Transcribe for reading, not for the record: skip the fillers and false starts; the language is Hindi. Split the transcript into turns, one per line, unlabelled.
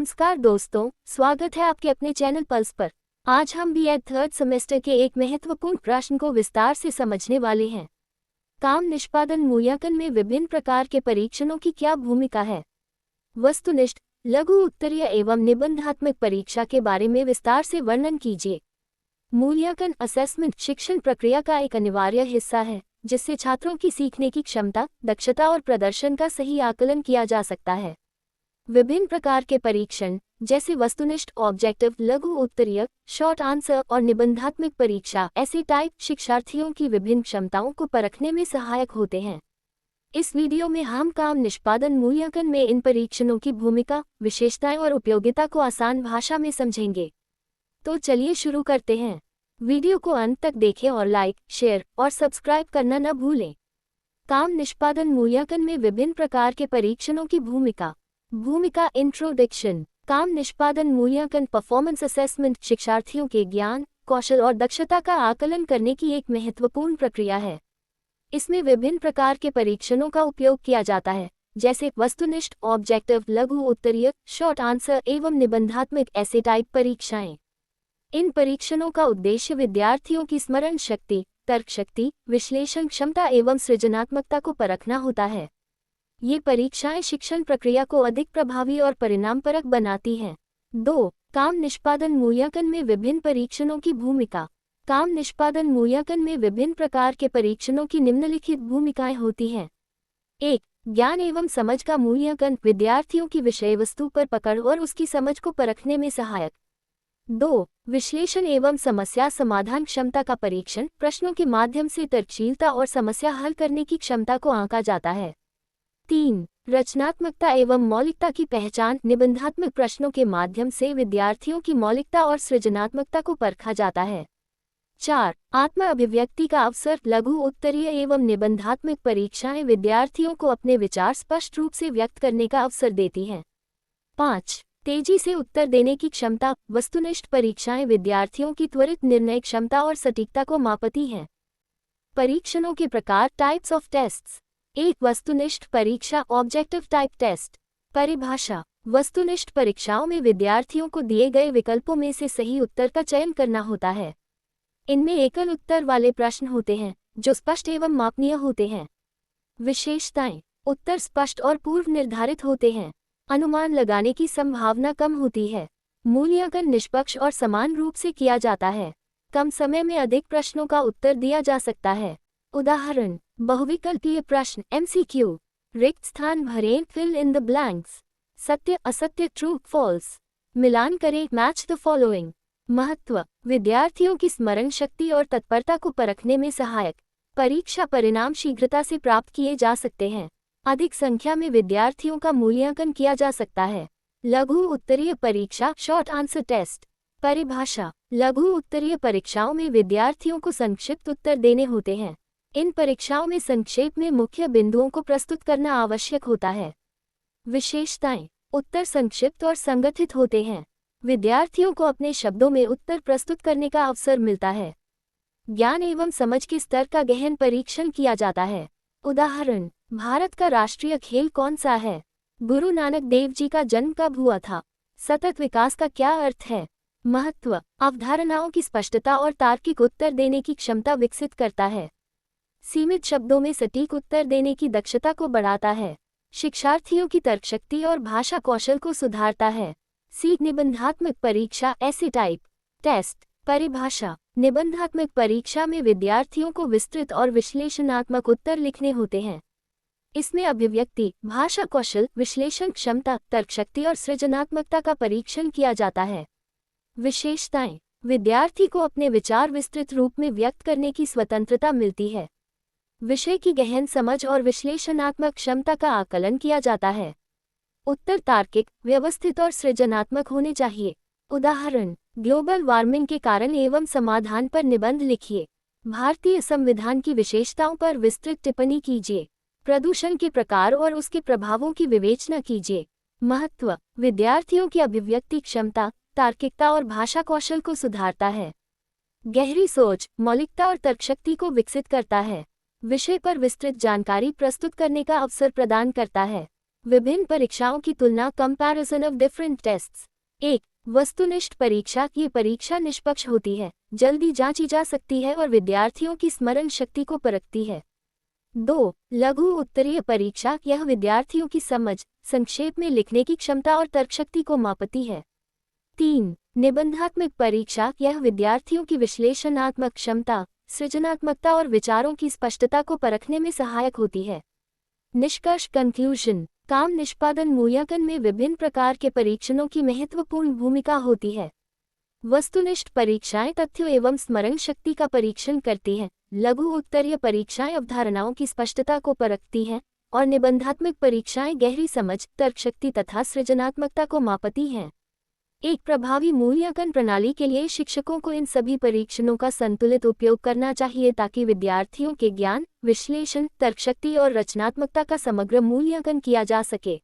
नमस्कार दोस्तों, स्वागत है आपके अपने चैनल पल्स पर। आज हम बीएड थर्ड सेमेस्टर के एक महत्वपूर्ण प्रश्न को विस्तार से समझने वाले हैं। काम निष्पादन मूल्यांकन में विभिन्न प्रकार के परीक्षणों की क्या भूमिका है? वस्तुनिष्ठ, लघु उत्तरीय एवं निबंधात्मक परीक्षा के बारे में विस्तार से वर्णन कीजिए। मूल्यांकन असेसमेंट शिक्षण प्रक्रिया का एक अनिवार्य हिस्सा है, जिससे छात्रों की सीखने की क्षमता, दक्षता और प्रदर्शन का सही आकलन किया जा सकता है। विभिन्न प्रकार के परीक्षण जैसे वस्तुनिष्ठ, ऑब्जेक्टिव, लघु उत्तरीय, शॉर्ट आंसर और निबंधात्मक परीक्षा ऐसे टाइप शिक्षार्थियों की विभिन्न क्षमताओं को परखने में सहायक होते हैं। इस वीडियो में हम काम निष्पादन मूल्यांकन में इन परीक्षणों की भूमिका, विशेषताएं और उपयोगिता को आसान भाषा में समझेंगे। तो चलिए शुरू करते हैं। वीडियो को अंत तक देखें और लाइक, शेयर और सब्सक्राइब करना न भूलें। काम निष्पादन मूल्यांकन में विभिन्न प्रकार के परीक्षणों की भूमिका। इंट्रोडक्शन। काम निष्पादन मूल्यांकन परफॉर्मेंस असेसमेंट शिक्षार्थियों के ज्ञान, कौशल और दक्षता का आकलन करने की एक महत्वपूर्ण प्रक्रिया है। इसमें विभिन्न प्रकार के परीक्षणों का उपयोग किया जाता है, जैसे वस्तुनिष्ठ, ऑब्जेक्टिव, लघु उत्तरीय, शॉर्ट आंसर एवं निबंधात्मक ऐसे टाइप परीक्षाएं। इन परीक्षणों का उद्देश्य विद्यार्थियों की स्मरण शक्ति, तर्क शक्ति, विश्लेषण क्षमता एवं सृजनात्मकता को परखना होता है। ये परीक्षाएं शिक्षण प्रक्रिया को अधिक प्रभावी और परिणामपरक बनाती हैं। 2. काम निष्पादन मूल्यांकन में विभिन्न परीक्षणों की भूमिका। काम निष्पादन मूल्यांकन में विभिन्न प्रकार के परीक्षणों की निम्नलिखित भूमिकाएं होती हैं। 1. ज्ञान एवं समझ का मूल्यांकन विद्यार्थियों की विषय वस्तु पर पकड़ और उसकी समझ को परखने में सहायक। 2. विश्लेषण एवं समस्या समाधान क्षमता का परीक्षण प्रश्नों के माध्यम से तर्कशीलता और समस्या हल करने की क्षमता को आंका जाता है। 3. रचनात्मकता एवं मौलिकता की पहचान निबंधात्मक प्रश्नों के माध्यम से विद्यार्थियों की मौलिकता और सृजनात्मकता को परखा जाता है। 4. आत्म अभिव्यक्ति का अवसर लघु उत्तरीय एवं निबंधात्मक परीक्षाएं विद्यार्थियों को अपने विचार स्पष्ट रूप से व्यक्त करने का अवसर देती हैं। 5. तेजी से उत्तर देने की क्षमता वस्तुनिष्ठ परीक्षाएं विद्यार्थियों की त्वरित निर्णय क्षमता और सटीकता को मापती हैं। परीक्षणों के प्रकार टाइप्स ऑफ टेस्ट्स। 1. वस्तुनिष्ठ परीक्षा ऑब्जेक्टिव टाइप टेस्ट। परिभाषा। वस्तुनिष्ठ परीक्षाओं में विद्यार्थियों को दिए गए विकल्पों में से सही उत्तर का चयन करना होता है। इनमें एकल उत्तर वाले प्रश्न होते हैं, जो स्पष्ट एवं मापनीय होते हैं। विशेषताएं। उत्तर स्पष्ट और पूर्व निर्धारित होते हैं। अनुमान लगाने की संभावना कम होती है। मूल्यांकन निष्पक्ष और समान रूप से किया जाता है। कम समय में अधिक प्रश्नों का उत्तर दिया जा सकता है। उदाहरण: बहुविकल्पीय प्रश्न MCQ। रिक्त स्थान भरें, फिल इन द ब्लैंक्स। सत्य असत्य, ट्रू फॉल्स। मिलान करें, मैच द फॉलोइंग। महत्व: विद्यार्थियों की स्मरण शक्ति और तत्परता को परखने में सहायक। परीक्षा परिणाम शीघ्रता से प्राप्त किए जा सकते हैं। अधिक संख्या में विद्यार्थियों का मूल्यांकन किया जा सकता है। लघु उत्तरीय परीक्षा शॉर्ट आंसर टेस्ट। परिभाषा। लघु उत्तरीय परीक्षाओं में विद्यार्थियों को संक्षिप्त उत्तर देने होते हैं। इन परीक्षाओं में संक्षेप में मुख्य बिंदुओं को प्रस्तुत करना आवश्यक होता है। विशेषताएं। उत्तर संक्षिप्त और संगठित होते हैं। विद्यार्थियों को अपने शब्दों में उत्तर प्रस्तुत करने का अवसर मिलता है। ज्ञान एवं समझ के स्तर का गहन परीक्षण किया जाता है। उदाहरण: भारत का राष्ट्रीय खेल कौन सा है? गुरु नानक देव जी का जन्म कब हुआ था? सतत विकास का क्या अर्थ है? महत्व: अवधारणाओं की स्पष्टता और तार्किक उत्तर देने की क्षमता विकसित करता है। सीमित शब्दों में सटीक उत्तर देने की दक्षता को बढ़ाता है। शिक्षार्थियों की तर्कशक्ति और भाषा कौशल को सुधारता है। निबंधात्मक परीक्षा ऐसे टाइप टेस्ट। परिभाषा। निबंधात्मक परीक्षा में विद्यार्थियों को विस्तृत और विश्लेषणात्मक उत्तर लिखने होते हैं। इसमें अभिव्यक्ति, भाषा कौशल, विश्लेषण क्षमता, तर्कशक्ति और सृजनात्मकता का परीक्षण किया जाता है। विशेषताएं। विद्यार्थी को अपने विचार विस्तृत रूप में व्यक्त करने की स्वतंत्रता मिलती है। विषय की गहन समझ और विश्लेषणात्मक क्षमता का आकलन किया जाता है। उत्तर तार्किक, व्यवस्थित और सृजनात्मक होने चाहिए। उदाहरण: ग्लोबल वार्मिंग के कारण एवं समाधान पर निबंध लिखिए। भारतीय संविधान की विशेषताओं पर विस्तृत टिप्पणी कीजिए। प्रदूषण के प्रकार और उसके प्रभावों की विवेचना कीजिए। महत्व: विद्यार्थियों की अभिव्यक्ति क्षमता, तार्किकता और भाषा कौशल को सुधारता है। गहरी सोच, मौलिकता और तर्कशक्ति को विकसित करता है। विषय पर विस्तृत जानकारी प्रस्तुत करने का अवसर प्रदान करता है। विभिन्न परीक्षाओं की तुलना, कंपैरिजन ऑफ डिफरेंट टेस्ट्स। 1. वस्तुनिष्ठ परीक्षा। ये परीक्षा निष्पक्ष होती है, जल्दी जांची जा सकती है और विद्यार्थियों की स्मरण शक्ति को परखती है। 2. लघु उत्तरीय परीक्षा। यह विद्यार्थियों की समझ, संक्षेप में लिखने की क्षमता और तर्कशक्ति को मापती है। 3. निबंधात्मक परीक्षा। यह विद्यार्थियों की विश्लेषणात्मक क्षमता, सृजनात्मकता और विचारों की स्पष्टता को परखने में सहायक होती है। निष्कर्ष, कंक्लूजन। काम निष्पादन मूल्यांकन में विभिन्न प्रकार के परीक्षणों की महत्वपूर्ण भूमिका होती है। वस्तुनिष्ठ परीक्षाएं तथ्यों एवं स्मरण शक्ति का परीक्षण करती हैं, लघु उत्तरीय परीक्षाएं अवधारणाओं की स्पष्टता को परखती हैं और निबंधात्मक परीक्षाएं गहरी समझ, तर्कशक्ति तथा सृजनात्मकता को मापती हैं। एक प्रभावी मूल्यांकन प्रणाली के लिए शिक्षकों को इन सभी परीक्षणों का संतुलित उपयोग करना चाहिए ताकि विद्यार्थियों के ज्ञान, विश्लेषण, तर्कशक्ति और रचनात्मकता का समग्र मूल्यांकन किया जा सके।